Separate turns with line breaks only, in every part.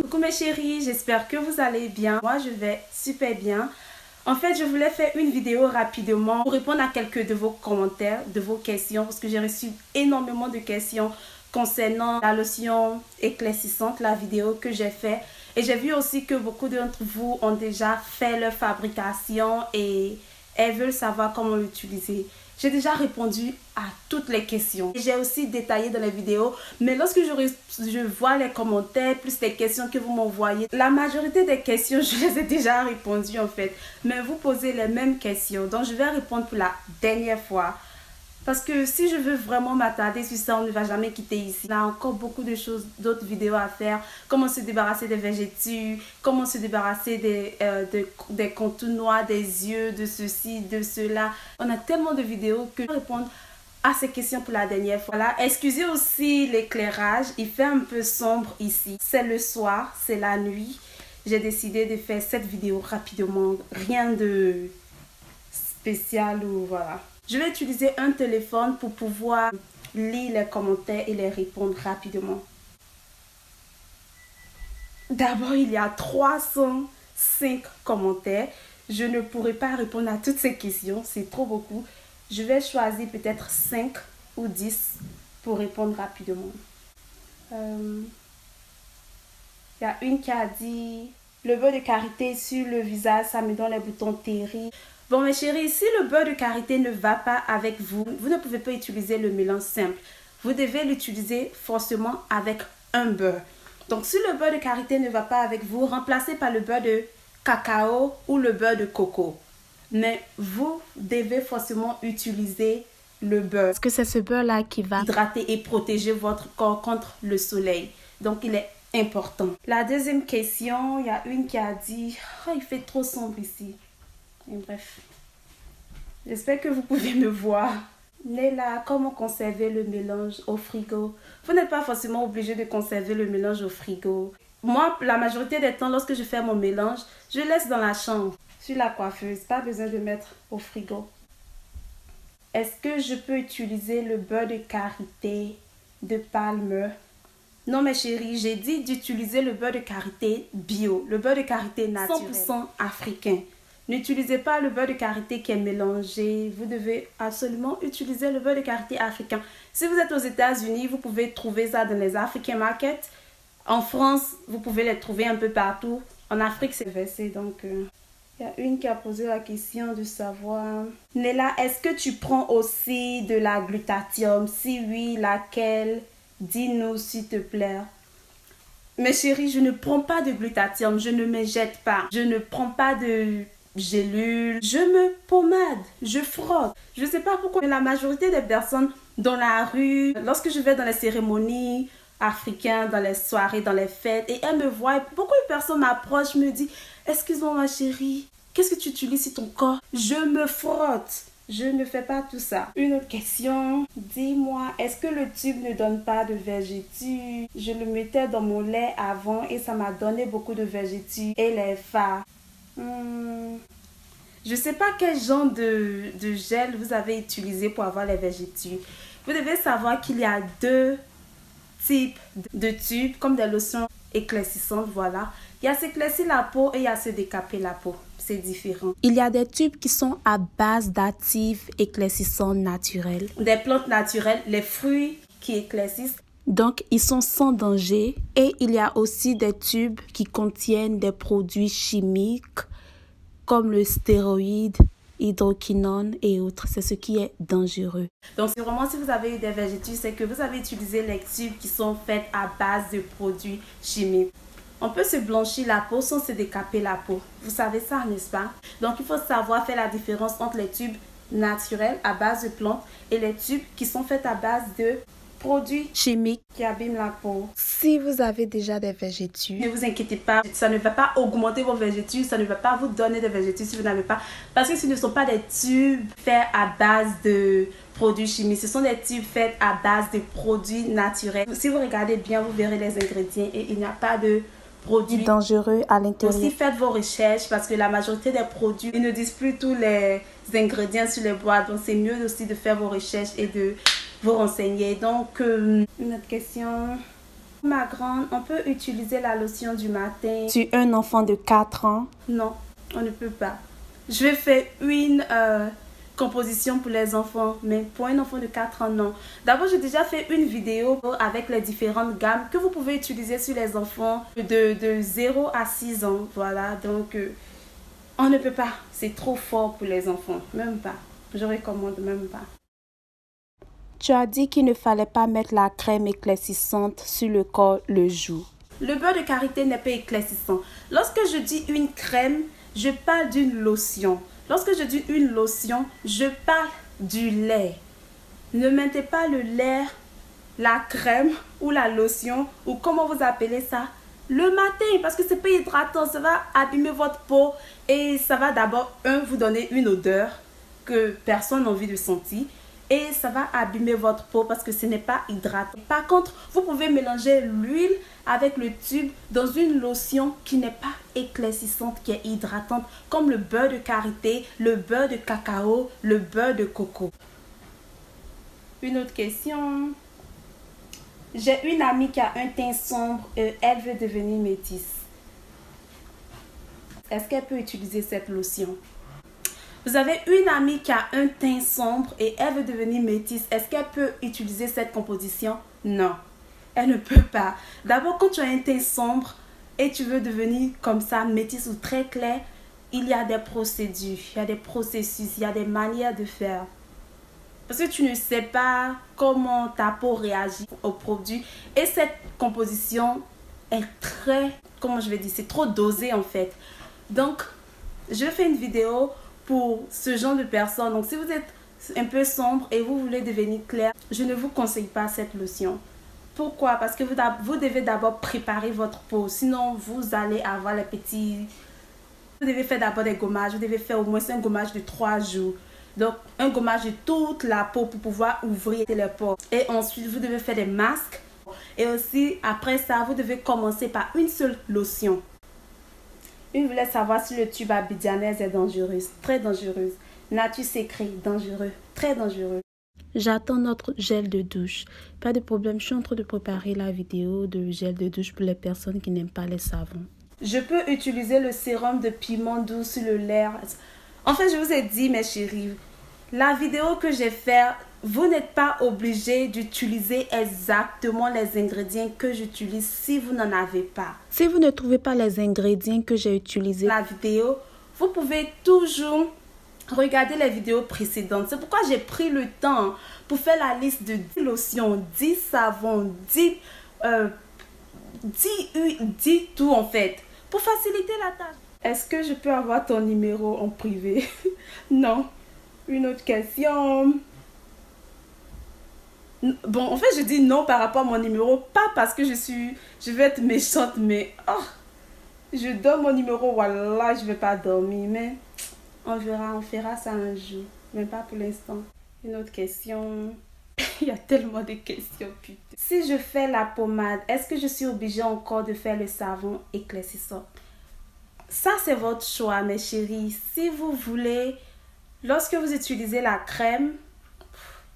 Coucou mes chéris, j'espère que vous allez bien. Moi je vais super bien. En fait, je voulais faire une vidéo rapidement pour répondre à quelques de vos commentaires, de vos questions, parce que j'ai reçu énormément de questions concernant la lotion éclaircissante, la vidéo que j'ai fait. Et j'ai vu aussi que beaucoup d'entre vous ont déjà fait leur fabrication et elles veulent savoir comment l'utiliser. J'ai déjà répondu à toutes les questions. J'ai aussi détaillé dans les vidéos, mais lorsque je vois les commentaires, plus les questions que vous m'envoyez, la majorité des questions, je les ai déjà répondues en fait. Mais vous posez les mêmes questions, donc je vais répondre pour la dernière fois. Parce que si je veux vraiment m'attarder sur ça, on ne va jamais quitter ici. Il y a encore beaucoup de choses, d'autres vidéos à faire. Comment se débarrasser des végétus, comment se débarrasser des contours noirs, des yeux, de ceci, de cela. On a tellement de vidéos que je vais répondre à ces questions pour la dernière fois. Voilà. Excusez aussi l'éclairage, il fait un peu sombre ici. C'est le soir, c'est la nuit. J'ai décidé de faire cette vidéo rapidement. Rien de spécial ou voilà. Je vais utiliser un téléphone pour pouvoir lire les commentaires et les répondre rapidement. D'abord, il y a 305 commentaires. Je ne pourrai pas répondre à toutes ces questions, c'est trop beaucoup. Je vais choisir peut-être 5 ou 10 pour répondre rapidement. Il y a une qui a dit « Le beurre de karité sur le visage, ça me donne les boutons terribles. » Bon mes chéris, si le beurre de karité ne va pas avec vous, vous ne pouvez pas utiliser le mélange simple. Vous devez l'utiliser forcément avec un beurre. Donc si le beurre de karité ne va pas avec vous, remplacez par le beurre de cacao ou le beurre de coco. Mais vous devez forcément utiliser le beurre. Parce que c'est ce beurre-là qui va hydrater et protéger votre corps contre le soleil. Donc il est important. La deuxième question, il y a une qui a dit « Oh, il fait trop sombre ici. » Et bref, j'espère que vous pouvez me voir. Néla, comment conserver le mélange au frigo? Vous n'êtes pas forcément obligé de conserver le mélange au frigo. Moi, la majorité des temps, lorsque je fais mon mélange, je laisse dans la chambre, sur la coiffeuse. Pas besoin de mettre au frigo. Est-ce que je peux utiliser le beurre de karité de palme? Non, mes chéris, j'ai dit d'utiliser le beurre de karité bio, le beurre de karité naturel, 100% africain. N'utilisez pas le beurre de karité qui est mélangé. Vous devez absolument utiliser le beurre de karité africain. Si vous êtes aux États-Unis, vous pouvez trouver ça dans les African Market. En France, vous pouvez les trouver un peu partout. En Afrique, c'est versé. Donc, il y a une qui a posé la question de savoir... Néla, est-ce que tu prends aussi de la glutathium? Si oui, laquelle? Dis-nous s'il te plaît. Mes chéris, je ne prends pas de glutathium. Je ne me jette pas. Je ne prends pas de gélule. Je me pommade. Je frotte. Je ne sais pas pourquoi. Mais la majorité des personnes dans la rue, lorsque je vais dans les cérémonies africaines, dans les soirées, dans les fêtes, et elles me voient, beaucoup de personnes m'approchent, me disent « Excuse-moi ma chérie, qu'est-ce que tu utilises sur ton corps ?» Je me frotte. Je ne fais pas tout ça. Une autre question. Dis-moi, est-ce que le tube ne donne pas de vergetures? Je le mettais dans mon lait avant et ça m'a donné beaucoup de vergetures et les fards. Je ne sais pas quel genre de gel vous avez utilisé pour avoir les vergetures. Vous devez savoir qu'il y a deux types de tubes, comme des lotions éclaircissantes, voilà. Il y a s'éclaircir la peau et il y a se décaper la peau. C'est différent. Il y a des tubes qui sont à base d'actifs éclaircissants naturels. Des plantes naturelles, les fruits qui éclaircissent. Donc, ils sont sans danger. Et il y a aussi des tubes qui contiennent des produits chimiques comme le stéroïde, hydroquinone et autres. C'est ce qui est dangereux. Donc, c'est vraiment si vous avez eu des vergetures, c'est que vous avez utilisé les tubes qui sont faits à base de produits chimiques. On peut se blanchir la peau sans se décaper la peau. Vous savez ça, n'est-ce pas? Donc, il faut savoir faire la différence entre les tubes naturels à base de plantes et les tubes qui sont faits à base de produits chimiques qui abîment la peau. Si vous avez déjà des vergetures, ne vous inquiétez pas, ça ne va pas augmenter vos vergetures, ça ne va pas vous donner des vergetures si vous n'avez pas, parce que ce ne sont pas des tubes faits à base de produits chimiques, ce sont des tubes faits à base de produits naturels. Si vous regardez bien, vous verrez les ingrédients et il n'y a pas de produits dangereux à l'intérieur. Aussi, faites vos recherches parce que la majorité des produits, ils ne disent plus tous les ingrédients sur les boîtes. Donc, c'est mieux aussi de faire vos recherches et de vous renseigner. Donc, une autre question. Ma grande, on peut utiliser la lotion du matin sur un enfant de 4 ans? Non, on ne peut pas. Je vais faire une composition pour les enfants, mais pour un enfant de 4 ans, non. D'abord, j'ai déjà fait une vidéo avec les différentes gammes que vous pouvez utiliser sur les enfants de 0 à 6 ans. Voilà, donc on ne peut pas. C'est trop fort pour les enfants, même pas. Je recommande même pas. Tu as dit qu'il ne fallait pas mettre la crème éclaircissante sur le corps le jour. Le beurre de karité n'est pas éclaircissant. Lorsque je dis une crème, je parle d'une lotion. Lorsque je dis une lotion, je parle du lait. Ne mettez pas le lait, la crème ou la lotion ou comment vous appelez ça le matin parce que c'est pas hydratant. Ça va abîmer votre peau et ça va d'abord, vous donner une odeur que personne n'a envie de sentir. Et ça va abîmer votre peau parce que ce n'est pas hydratant. Par contre, vous pouvez mélanger l'huile avec le tube dans une lotion qui n'est pas éclaircissante, qui est hydratante, comme le beurre de karité, le beurre de cacao, le beurre de coco. Une autre question. J'ai une amie qui a un teint sombre et elle veut devenir métisse. Est-ce qu'elle peut utiliser cette lotion? Vous avez une amie qui a un teint sombre et elle veut devenir métisse. Est-ce qu'elle peut utiliser cette composition? Non, elle ne peut pas. D'abord, quand tu as un teint sombre et tu veux devenir comme ça, métisse ou très clair, il y a des procédures, il y a des processus, il y a des manières de faire. Parce que tu ne sais pas comment ta peau réagit au produit. Et cette composition est très, comment je vais dire, c'est trop dosé en fait. Donc, je fais une vidéo pour ce genre de personnes. Donc, si vous êtes un peu sombre et vous voulez devenir clair, je ne vous conseille pas cette lotion. Pourquoi? Parce que vous devez d'abord préparer votre peau. Sinon, vous allez avoir les petits... Vous devez faire d'abord des gommages. Vous devez faire au moins un gommage de 3 jours. Donc, un gommage de toute la peau pour pouvoir ouvrir les pores. Et ensuite, vous devez faire des masques. Et aussi, après ça, vous devez commencer par une seule lotion. Une voulait savoir si le tube abidjanaise est dangereuse. Très dangereuse. Nature Secret, dangereux. Très dangereux. J'attends notre gel de douche. Pas de problème, je suis en train de préparer la vidéo de gel de douche pour les personnes qui n'aiment pas les savons. Je peux utiliser le sérum de piment doux sur le lait. En fait, je vous ai dit, mes chéris, la vidéo que j'ai faite, vous n'êtes pas obligé d'utiliser exactement les ingrédients que j'utilise si vous n'en avez pas. Si vous ne trouvez pas les ingrédients que j'ai utilisés dans la vidéo, vous pouvez toujours regarder les vidéos précédentes. C'est pourquoi j'ai pris le temps pour faire la liste de 10 lotions, 10 savons, 10 tout en fait, pour faciliter la tâche. Est-ce que je peux avoir ton numéro en privé? Non. Une autre question. Bon, en fait, je dis non par rapport à mon numéro, pas parce que je vais être méchante, mais je donne mon numéro, voilà, je vais pas dormir, mais on fera ça un jour, mais pas pour l'instant. Une autre question. Il y a tellement de questions, putain. Si je fais la pommade, est-ce que je suis obligée encore de faire le savon éclaircissant? Ça, c'est votre choix, mes chéris. Si vous voulez, lorsque vous utilisez la crème,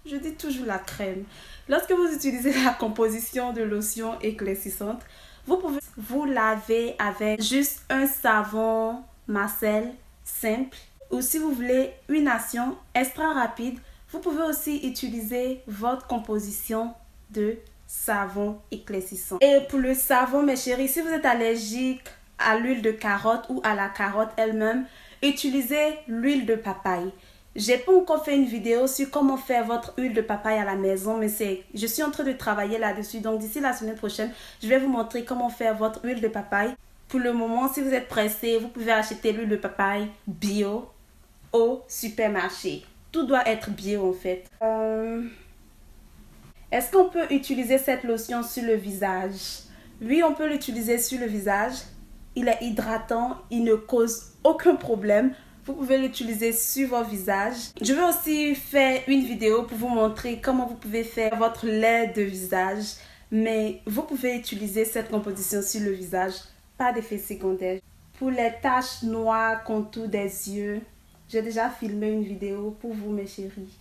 je dis toujours la crème. Lorsque vous utilisez la composition de lotion éclaircissante, vous pouvez vous laver avec juste un savon Marcel simple. Ou si vous voulez une action extra rapide, vous pouvez aussi utiliser votre composition de savon éclaircissant. Et pour le savon, mes chéris, si vous êtes allergique à l'huile de carotte ou à la carotte elle-même, utilisez l'huile de papaye. J'ai pas encore fait une vidéo sur comment faire votre huile de papaye à la maison, mais je suis en train de travailler là-dessus. Donc d'ici la semaine prochaine, je vais vous montrer comment faire votre huile de papaye. Pour le moment, si vous êtes pressé, vous pouvez acheter l'huile de papaye bio au supermarché. Tout doit être bio en fait. Est-ce qu'on peut utiliser cette lotion sur le visage? Oui, on peut l'utiliser sur le visage. Il est hydratant, il ne cause aucun problème. Vous pouvez l'utiliser sur votre visage. Je vais aussi faire une vidéo pour vous montrer comment vous pouvez faire votre lait de visage. Mais vous pouvez utiliser cette composition sur le visage. Pas d'effet secondaire. Pour les taches noires, contours des yeux, j'ai déjà filmé une vidéo pour vous, mes chéris.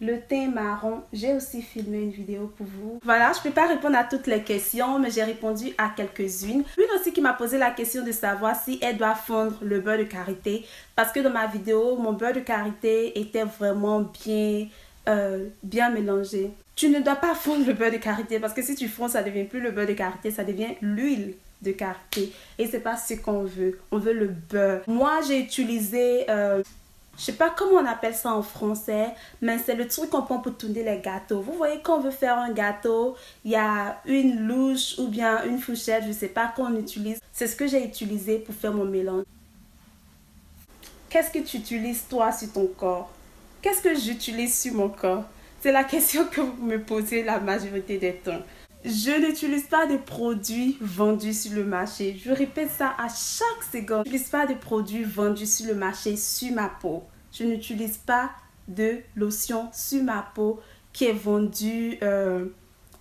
Le teint marron, j'ai aussi filmé une vidéo pour vous. Voilà, je ne peux pas répondre à toutes les questions, mais j'ai répondu à quelques-unes. Une aussi qui m'a posé la question de savoir si elle doit fondre le beurre de karité. Parce que dans ma vidéo, mon beurre de karité était vraiment bien mélangé. Tu ne dois pas fondre le beurre de karité parce que si tu fonds, ça ne devient plus le beurre de karité, ça devient l'huile de karité. Et c'est pas ce qu'on veut. On veut le beurre. Moi, j'ai utilisé... je sais pas comment on appelle ça en français, mais c'est le truc qu'on prend pour tourner les gâteaux. Vous voyez, quand on veut faire un gâteau, il y a une louche ou bien une fourchette, je sais pas, qu'on utilise. C'est ce que j'ai utilisé pour faire mon mélange. Qu'est-ce que tu utilises toi sur ton corps? Qu'est-ce que j'utilise sur mon corps? C'est la question que vous me posez la majorité des temps. Je n'utilise pas de produits vendus sur le marché. Je répète ça à chaque seconde. Je n'utilise pas de produits vendus sur le marché sur ma peau. Je n'utilise pas de lotion sur ma peau qui est vendue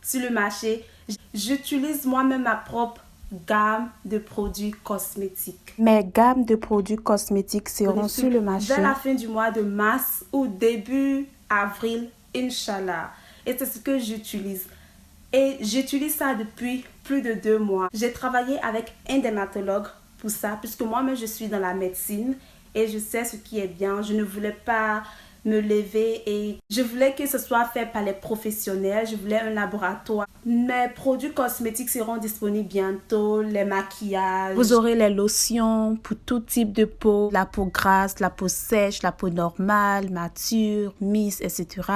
sur le marché. J'utilise moi-même ma propre gamme de produits cosmétiques. Mes gammes de produits cosmétiques seront sur le marché vers la fin du mois de mars ou début avril, Inch'Allah. Et c'est ce que j'utilise. Et j'utilise ça depuis plus de 2 mois. J'ai travaillé avec un dermatologue pour ça, puisque moi-même je suis dans la médecine et je sais ce qui est bien. Je ne voulais pas me lever et je voulais que ce soit fait par les professionnels. Je voulais un laboratoire. Mes produits cosmétiques seront disponibles bientôt, les maquillages. Vous aurez les lotions pour tout type de peau, la peau grasse, la peau sèche, la peau normale, mature, mixte, etc.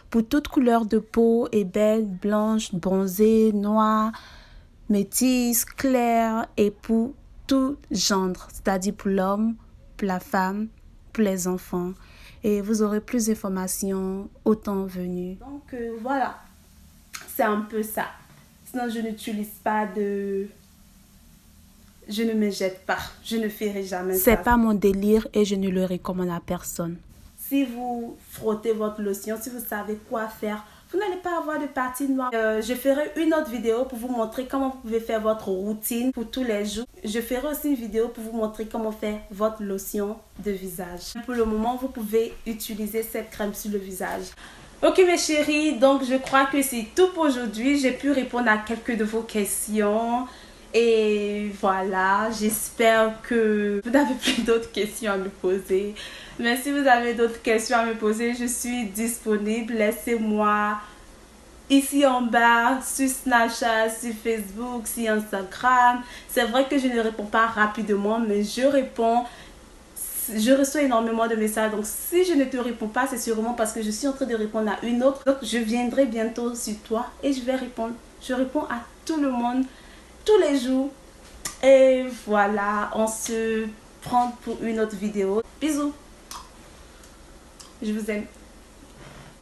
Pour toute couleur de peau, ébène, blanche, bronzée, noire, métisse, claire et pour tout genre, c'est-à-dire pour l'homme, pour la femme, pour les enfants. Et vous aurez plus d'informations au temps venu. Donc voilà, c'est un peu ça. Sinon, je n'utilise pas de... Je ne me jette pas. Je ne ferai jamais ça. C'est pas mon délire et je ne le recommande à personne. Si vous frottez votre lotion, si vous savez quoi faire, vous n'allez pas avoir de partie noire. Je ferai une autre vidéo pour vous montrer comment vous pouvez faire votre routine pour tous les jours. Je ferai aussi une vidéo pour vous montrer comment faire votre lotion de visage. Pour le moment, vous pouvez utiliser cette crème sur le visage. Ok mes chéris, donc je crois que c'est tout pour aujourd'hui. J'ai pu répondre à quelques de vos questions. Et voilà, j'espère que vous n'avez plus d'autres questions à me poser. Mais si vous avez d'autres questions à me poser, je suis disponible. Laissez-moi ici en bas, sur Snapchat, sur Facebook, sur Instagram. C'est vrai que je ne réponds pas rapidement, mais je réponds. Je reçois énormément de messages. Donc, si je ne te réponds pas, c'est sûrement parce que je suis en train de répondre à une autre. Donc, je viendrai bientôt sur toi et je vais répondre. Je réponds à tout le monde, tous les jours. Et voilà, on se prend pour une autre vidéo. Bisous. Je vous aime.